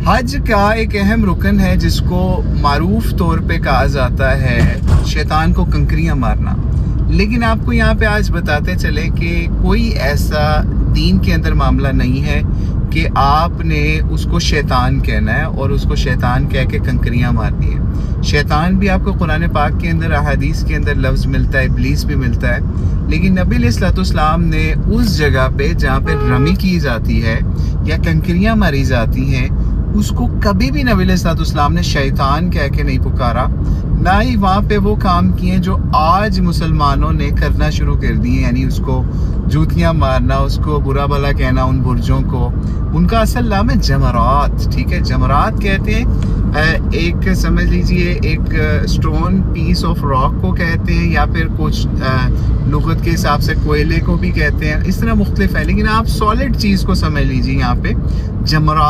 حج کا ایک اہم رکن ہے جس کو معروف طور پہ کہا جاتا ہے شیطان کو کنکریاں مارنا. لیکن آپ کو یہاں پہ آج بتاتے چلیں کہ کوئی ایسا دین کے اندر معاملہ نہیں ہے کہ آپ نے اس کو شیطان کہنا ہے اور اس کو شیطان کہہ کے کنکریاں مارنی ہے. شیطان بھی آپ کو قرآن پاک کے اندر احادیث کے اندر لفظ ملتا ہے، ابلیس بھی ملتا ہے. لیکن نبی علیہ الصلوۃ والسلام نے اس جگہ پہ جہاں پہ رمی کی جاتی ہے یا کنکریاں ماری جاتی ہیں اس کو کبھی بھی نبی علیہ الصلوۃ والسلام نے شیطان کہہ کے نہیں پکارا، نہ ہی وہاں پہ وہ کام کیے جو آج مسلمانوں نے کرنا شروع کر دیے، یعنی اس کو جوتیاں مارنا، اس کو برا بھلا کہنا ان برجوں کو. ان کا اصل نام ہے جمرات. ٹھیک ہے، جمرات کہتے ہیں ایک سمجھ لیجئے ایک سٹون پیس آف راک کو کہتے ہیں، یا پھر کچھ لغت کے حساب سے کوئلے کو بھی کہتے ہیں. اس طرح مختلف ہے، لیکن آپ سالڈ چیز کو سمجھ لیجئے یہاں پہ جمرات